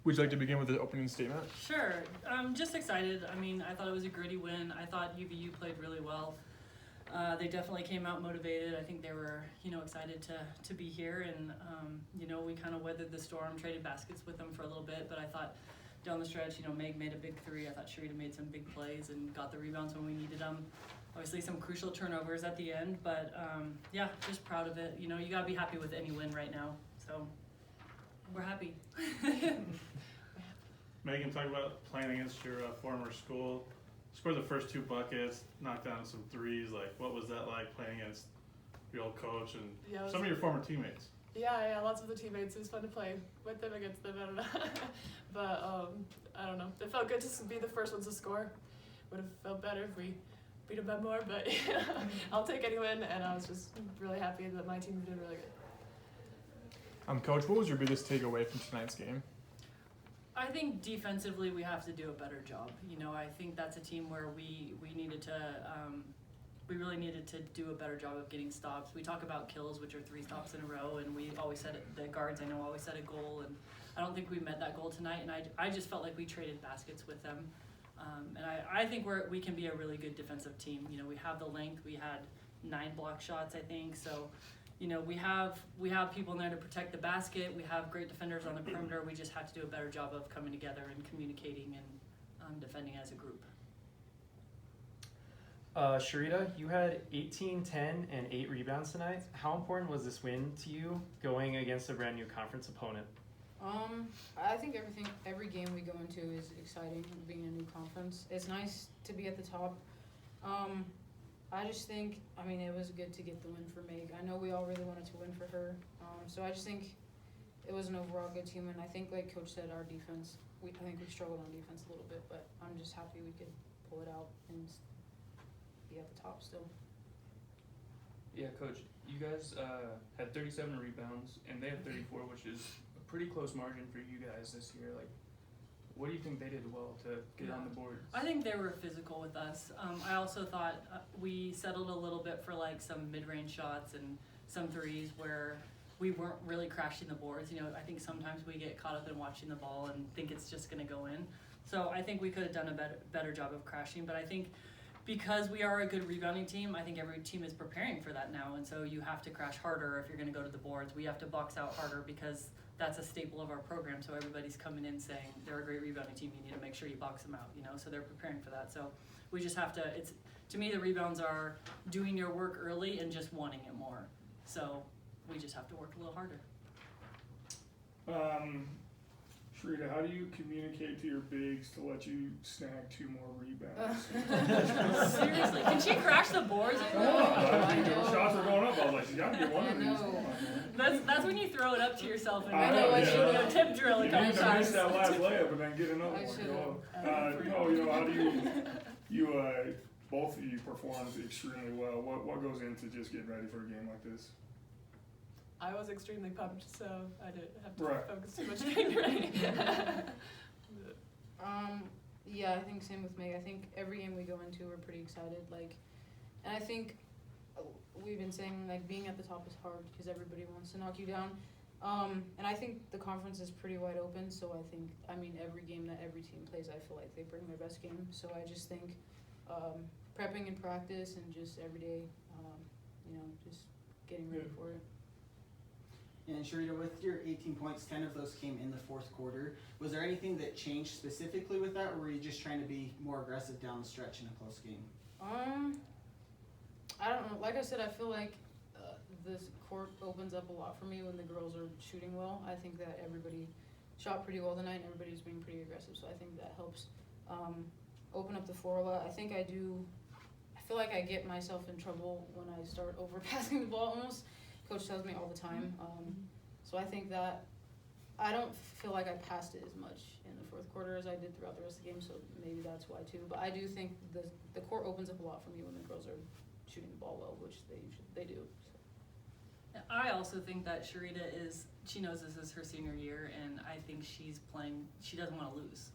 Would you like to begin with the opening statement? Sure. I'm just excited. I mean, I thought it was a gritty win. I thought UVU played really well. They definitely came out motivated. I think they were, excited to be here. And, we kind of weathered the storm, traded baskets with them for a little bit. But I thought down the stretch, Meg made a big three. I thought Sharita made some big plays and got the rebounds when we needed them. Obviously, some crucial turnovers at the end. But, just proud of it. You got to be happy with any win right now. So we're happy. Megan, talk about playing against your former school. Scored the first 2 buckets, knocked down some threes. Like, what was that like playing against your old coach and some of your former teammates? Yeah, lots of the teammates. It was fun to play with them, against them. I don't know, but I don't know. It felt good to be the first ones to score. Would have felt better if we beat them by more, but I'll take any win. And I was just really happy that my team did really good. Coach, what was your biggest takeaway from tonight's game? I think defensively we have to do a better job. I think that's a team where we needed to, we really needed to do a better job of getting stops. We talk about kills, which are 3 stops in a row, and we always set the guards, I know, always set a goal, and I don't think we met that goal tonight, and I just felt like we traded baskets with them. And I think we can be a really good defensive team. We have the length. We had 9 block shots, I think, so we have people in there to protect the basket. We have great defenders on the perimeter. We just have to do a better job of coming together and communicating and defending as a group. Sharita, you had 18, 10, and 8 rebounds tonight. How important was this win to you going against a brand new conference opponent? I think every game we go into is exciting, being a new conference. It's nice to be at the top. I just think, it was good to get the win for Meg. I know we all really wanted to win for her. So I just think it was an overall good team. And I think, like Coach said, our defense, I think we struggled on defense a little bit, but I'm just happy we could pull it out and be at the top still. Yeah, Coach, you guys had 37 rebounds, and they had 34, which is a pretty close margin for you guys this year. Like, what do you think they did well to get on the board? I think they were physical with us. I also thought we settled a little bit for like some mid-range shots and some threes where we weren't really crashing the boards. I think sometimes we get caught up in watching the ball and think it's just going to go in. So I think we could have done a better job of crashing. But I think because we are a good rebounding team, I think every team is preparing for that now. And so you have to crash harder if you're going to go to the boards. We have to box out harder because that's a staple of our program. So everybody's coming in saying they're a great rebounding team. You need to make sure you box them out, so they're preparing for that. So we just have to, to me, the rebounds are doing your work early and just wanting it more. So we just have to work a little harder. Sharita, how do you communicate to your bigs to let you snag 2 more rebounds? Seriously, can she crash the boards? Come on, shots are going up. I was like, you got to get one of these. Come on, man. That's when you throw it up to yourself and I know, you tip drill a couple You need to times. miss that last layup and then get another one. How do you both of you performed extremely well. What goes into just getting ready for a game like this? I was extremely pumped, so I didn't have to Right. focus too much getting ready. Yeah, I think same with Meg. I think every game we go into, we're pretty excited. And I think we've been saying being at the top is hard because everybody wants to knock you down. And I think the conference is pretty wide open. So I think, every game that every team plays, I feel like they bring their best game. So I just think prepping in practice and just every day, just getting ready for it. And Sharita, with your 18 points, 10 of those came in the 4th quarter. Was there anything that changed specifically with that, or were you just trying to be more aggressive down the stretch in a close game? I don't know. Like I said, I feel like this court opens up a lot for me when the girls are shooting well. I think that everybody shot pretty well tonight, and everybody's being pretty aggressive, so I think that helps open up the floor a lot. I feel like I get myself in trouble when I start overpassing the ball almost. Coach tells me all the time. So I think that I don't feel like I passed it as much in the 4th quarter as I did throughout the rest of the game, so maybe that's why too. But I do think the court opens up a lot for me when the girls are shooting the ball well, which they do. So. I also think that Sharita she knows this is her senior year, and I think she doesn't want to lose.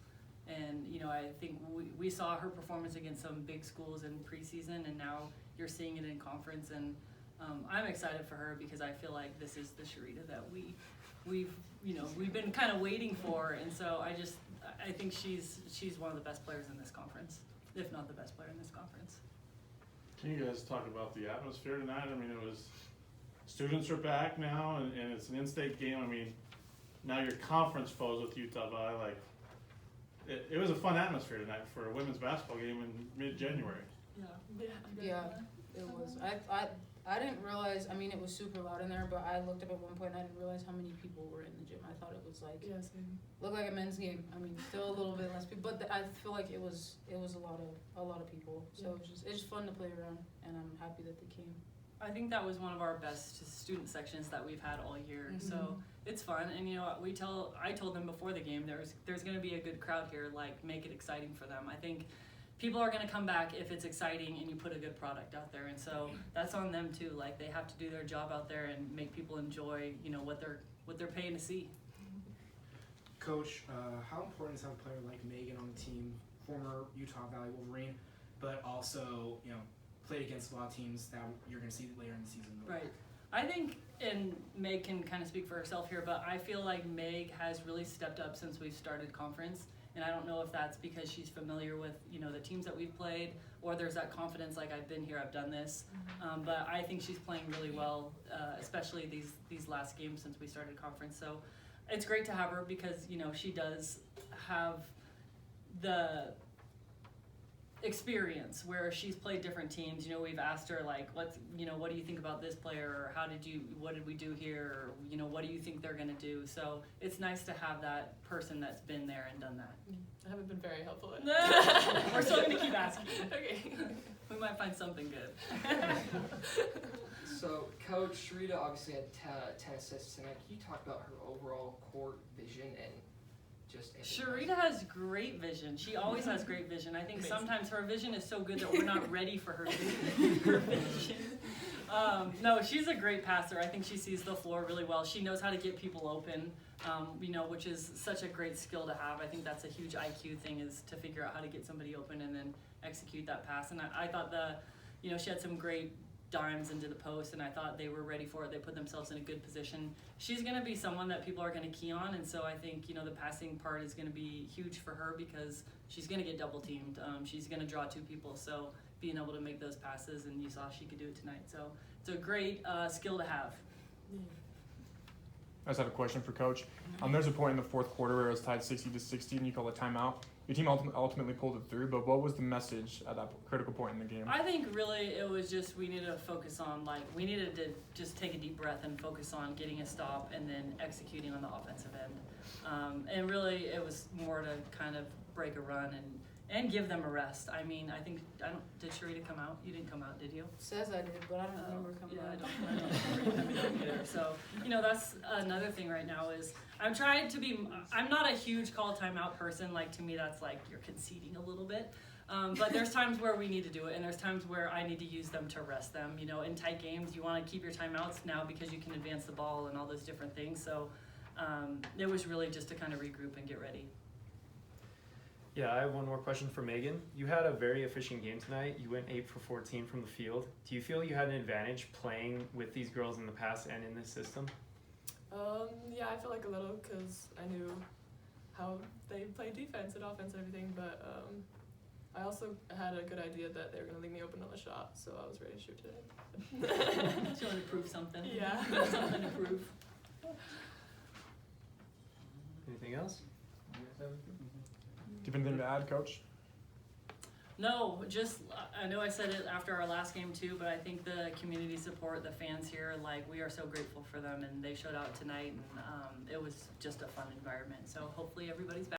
And, I think we saw her performance against some big schools in preseason, and now you're seeing it in conference, and I'm excited for her because I feel like this is the Sharita that we we've been kind of waiting for. And so I think she's one of the best players in this conference, if not the best player in this conference. Can you guys talk about the atmosphere tonight? I mean, students are back now, and it's an in-state game. I mean, now your conference foes with Utah Valley, like, it was a fun atmosphere tonight for a women's basketball game in mid-January. Yeah, it was. I didn't realize, I mean, it was super loud in there, but I looked up at one point and I didn't realize how many people were in the gym. I thought it was like, looked like a men's game. I mean, still a little bit less people, but I feel like it was a lot of people. So it's just fun to play around, and I'm happy that they came. I think that was one of our best student sections that we've had all year. Mm-hmm. So it's fun, and I told them before the game there's going to be a good crowd here. Like, make it exciting for them. I think people are going to come back if it's exciting and you put a good product out there, and so that's on them too. Like, they have to do their job out there and make people enjoy what they're paying to see. Coach, how important is having a player like Megan on the team, former Utah Valley Wolverine, but also played against a lot of teams that you're going to see later in the season? Right. I think, and Meg can kind of speak for herself here, but I feel like Meg has really stepped up since we've started conference. And I don't know if that's because she's familiar with, the teams that we've played, or there's that confidence, like, I've been here, I've done this. But I think she's playing really well, especially these last games since we started conference. So it's great to have her because, she does have the experience where she's played different teams. We've asked her, like, what do you think about this player, or what did we do here, or what do you think they're gonna do? So it's nice to have that person that's been there and done that. I haven't been very helpful. We're still gonna keep asking. Okay. We might find something good. So, Coach Sharita obviously had 10 assists tonight. Can you talk about her overall court vision and just? Sharita has great vision. She always has great vision. I think sometimes her vision is so good that we're not ready for her vision. No, she's a great passer. I think she sees the floor really well. She knows how to get people open, which is such a great skill to have. I think that's a huge IQ thing, is to figure out how to get somebody open and then execute that pass. And I thought she had some great dimes into the post, and I thought they were ready for it. They put themselves in a good position. She's going to be someone that people are going to key on, and so I think the passing part is going to be huge for her because she's going to get double teamed. She's going to draw two people, so being able to make those passes, and you saw she could do it tonight. So it's a great skill to have. I just have a question for Coach. There's a point in the fourth quarter where it was tied 60-60 and you called a timeout. Your team ultimately pulled it through, but what was the message at that critical point in the game? I think really it was just we needed to focus on, we needed to just take a deep breath and focus on getting a stop and then executing on the offensive end. And really it was more to kind of break a run and give them a rest. I mean, did Sharita come out? You didn't come out, did you? Says I did, but I don't remember coming out. I don't remember you coming out either. So, that's another thing right now is I'm not a huge call timeout person. Like, to me, that's like you're conceding a little bit. But there's times where we need to do it, and there's times where I need to use them to rest them. In tight games, you want to keep your timeouts now because you can advance the ball and all those different things. So it was really just to kind of regroup and get ready. Yeah, I have one more question for Megan. You had a very efficient game tonight. You went 8 for 14 from the field. Do you feel you had an advantage playing with these girls in the past and in this system? Yeah, I feel like a little because I knew how they play defense and offense and everything, but I also had a good idea that they were going to leave me open on the shot, so I was ready to shoot today. She wanted to prove something. Yeah. Something to prove. Anything else? Do you have anything to add, Coach? No, just, I know I said it after our last game too, but I think the community support, the fans here, we are so grateful for them, and they showed out tonight, and it was just a fun environment. So hopefully everybody's back.